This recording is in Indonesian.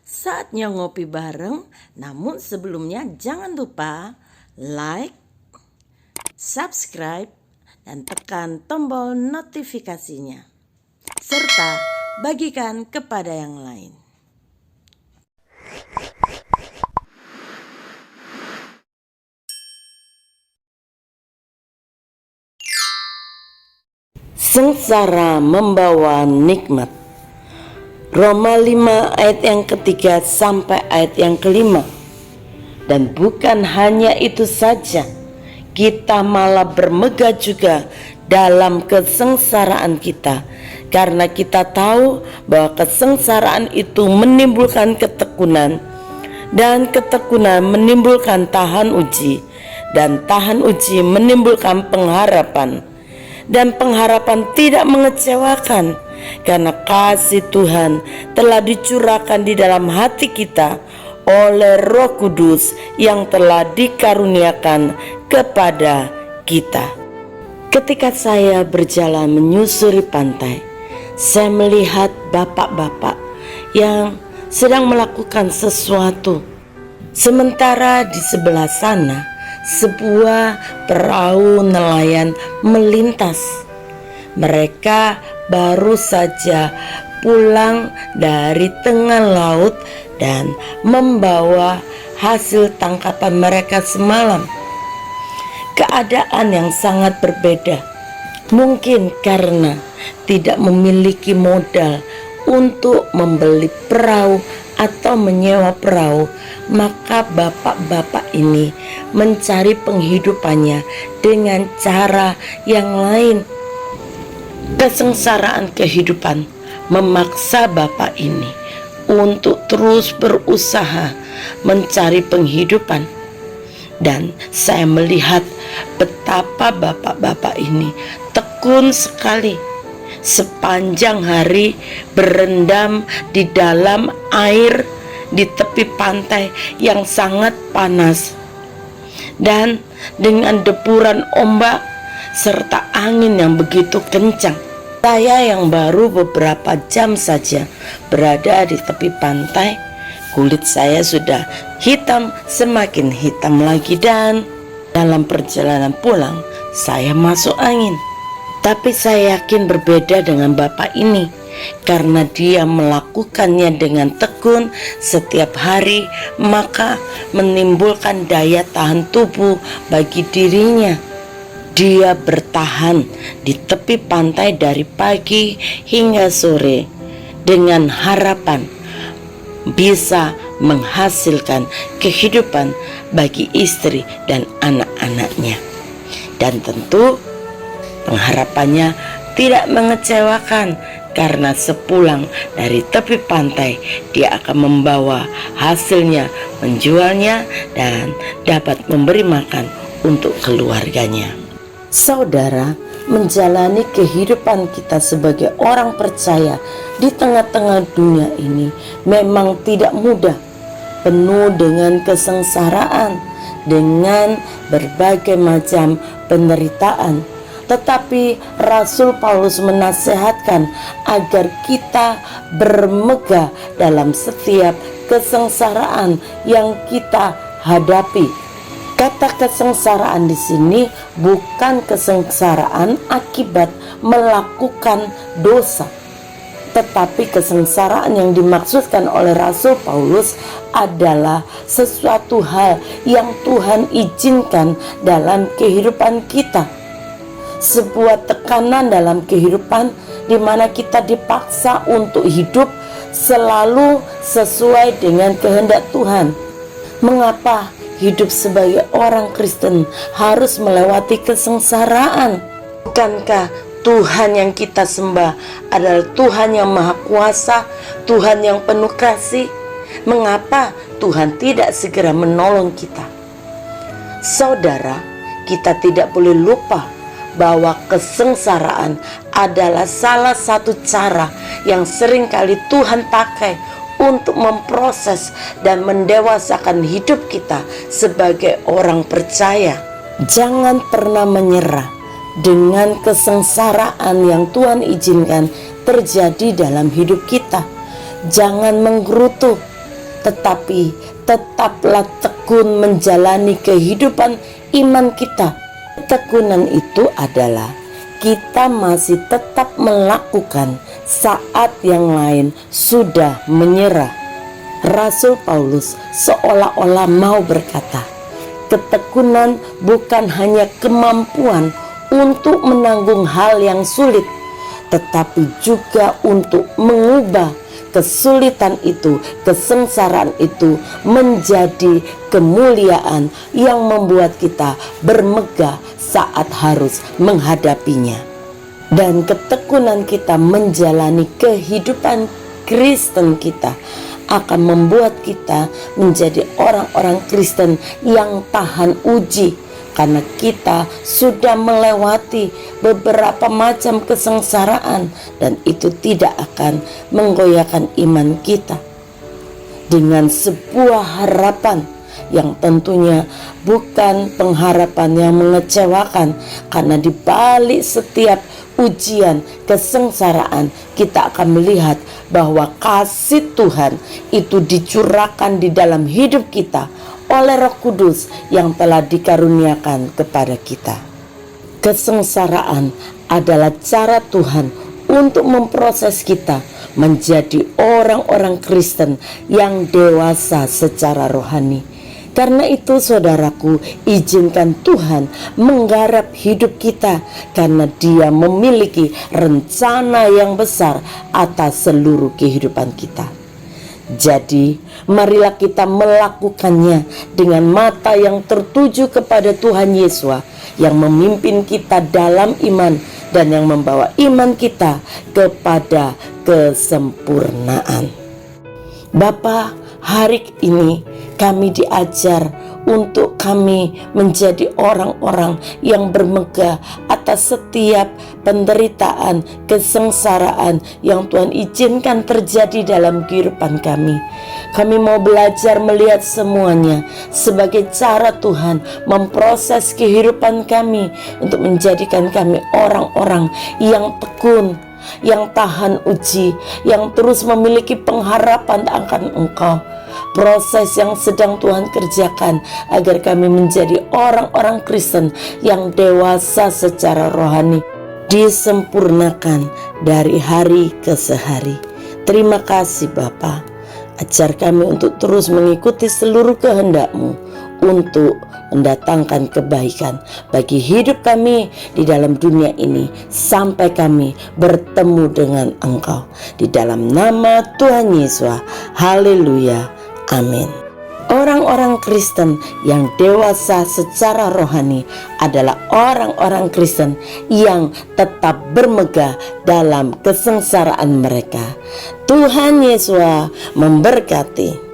Saatnya ngopi bareng, namun sebelumnya jangan lupa like, subscribe, dan tekan tombol notifikasinya. Serta bagikan kepada yang lain. Sengsara membawa nikmat. Roma 5 ayat yang ketiga sampai ayat yang kelima. Dan bukan hanya itu saja, kita malah bermegah juga dalam kesengsaraan kita, karena kita tahu bahwa kesengsaraan itu menimbulkan ketekunan, dan ketekunan menimbulkan tahan uji, dan tahan uji menimbulkan pengharapan, dan pengharapan tidak mengecewakan, karena kasih Tuhan telah dicurahkan di dalam hati kita oleh Roh Kudus yang telah dikaruniakan kepada kita. Ketika saya berjalan menyusuri pantai, saya melihat bapak-bapak yang sedang melakukan sesuatu. Sementara di sebelah sana sebuah perahu nelayan melintas. Mereka baru saja pulang dari tengah laut dan membawa hasil tangkapan mereka semalam. Keadaan yang sangat berbeda, mungkin karena tidak memiliki modal untuk membeli perahu atau menyewa perahu, maka bapak-bapak ini mencari penghidupannya dengan cara yang lain. Kesengsaraan kehidupan memaksa bapak ini untuk terus berusaha mencari penghidupan, dan saya melihat betapa bapak-bapak ini tekun sekali. Sepanjang hari berendam di dalam air di tepi pantai yang sangat panas, dan dengan deburan ombak serta angin yang begitu kencang. Saya yang baru beberapa jam saja berada di tepi pantai, kulit saya sudah hitam, semakin hitam lagi, dan dalam perjalanan pulang saya masuk angin. Tapi saya yakin berbeda dengan bapak ini, karena dia melakukannya dengan tekun setiap hari, maka menimbulkan daya tahan tubuh bagi dirinya. Dia bertahan di tepi pantai dari pagi hingga sore dengan harapan bisa menghasilkan kehidupan bagi istri dan anak-anaknya. Dan tentu pengharapannya tidak mengecewakan, karena sepulang dari tepi pantai dia akan membawa hasilnya, menjualnya, dan dapat memberi makan untuk keluarganya. Saudara, menjalani kehidupan kita sebagai orang percaya di tengah-tengah dunia ini memang tidak mudah, penuh dengan kesengsaraan, dengan berbagai macam penderitaan. Tetapi Rasul Paulus menasihatkan agar kita bermegah dalam setiap kesengsaraan yang kita hadapi. Kata kesengsaraan di sini bukan kesengsaraan akibat melakukan dosa, tetapi kesengsaraan yang dimaksudkan oleh Rasul Paulus adalah sesuatu hal yang Tuhan izinkan dalam kehidupan kita. Sebuah tekanan dalam kehidupan di mana kita dipaksa untuk hidup selalu sesuai dengan kehendak Tuhan. Mengapa hidup sebagai orang Kristen harus melewati kesengsaraan? Bukankah Tuhan yang kita sembah adalah Tuhan yang Maha Kuasa, Tuhan yang penuh kasih? Mengapa Tuhan tidak segera menolong kita? Saudara, kita tidak boleh lupa bahwa kesengsaraan adalah salah satu cara yang seringkali Tuhan pakai untuk memproses dan mendewasakan hidup kita sebagai orang percaya. Jangan pernah menyerah dengan kesengsaraan yang Tuhan izinkan terjadi dalam hidup kita. Jangan menggerutu, tetapi tetaplah tekun menjalani kehidupan iman kita. Ketekunan itu adalah kita masih tetap melakukan saat yang lain sudah menyerah. Rasul Paulus seolah-olah mau berkata, ketekunan bukan hanya kemampuan untuk menanggung hal yang sulit, tetapi juga untuk mengubah kesulitan itu, kesengsaraan itu menjadi kemuliaan yang membuat kita bermegah saat harus menghadapinya. Dan ketekunan kita menjalani kehidupan Kristen kita akan membuat kita menjadi orang-orang Kristen yang tahan uji, karena kita sudah melewati beberapa macam kesengsaraan dan itu tidak akan menggoyahkan iman kita. Dengan sebuah harapan yang tentunya bukan pengharapan yang mengecewakan, karena di balik setiap ujian, kesengsaraan, kita akan melihat bahwa kasih Tuhan itu dicurahkan di dalam hidup kita oleh Roh Kudus yang telah dikaruniakan kepada kita. Kesengsaraan adalah cara Tuhan untuk memproses kita menjadi orang-orang Kristen yang dewasa secara rohani. Karena itu saudaraku, izinkan Tuhan menggarap hidup kita, karena Dia memiliki rencana yang besar atas seluruh kehidupan kita. Jadi marilah kita melakukannya dengan mata yang tertuju kepada Tuhan Yesus yang memimpin kita dalam iman dan yang membawa iman kita kepada kesempurnaan. Bapa, hari ini kami diajar untuk kami menjadi orang-orang yang bermegah atas setiap penderitaan, kesengsaraan yang Tuhan izinkan terjadi dalam kehidupan kami. Kami mau belajar melihat semuanya sebagai cara Tuhan memproses kehidupan kami untuk menjadikan kami orang-orang yang tekun, yang tahan uji, yang terus memiliki pengharapan akan Engkau. Proses yang sedang Tuhan kerjakan agar kami menjadi orang-orang Kristen yang dewasa secara rohani, disempurnakan dari hari ke hari. Terima kasih Bapa. Ajar kami untuk terus mengikuti seluruh kehendak-Mu untuk mendatangkan kebaikan bagi hidup kami di dalam dunia ini sampai kami bertemu dengan Engkau. Di dalam nama Tuhan Yesus. Haleluya. Amin. Orang-orang Kristen yang dewasa secara rohani adalah orang-orang Kristen yang tetap bermegah dalam kesengsaraan mereka. Tuhan Yesus memberkati.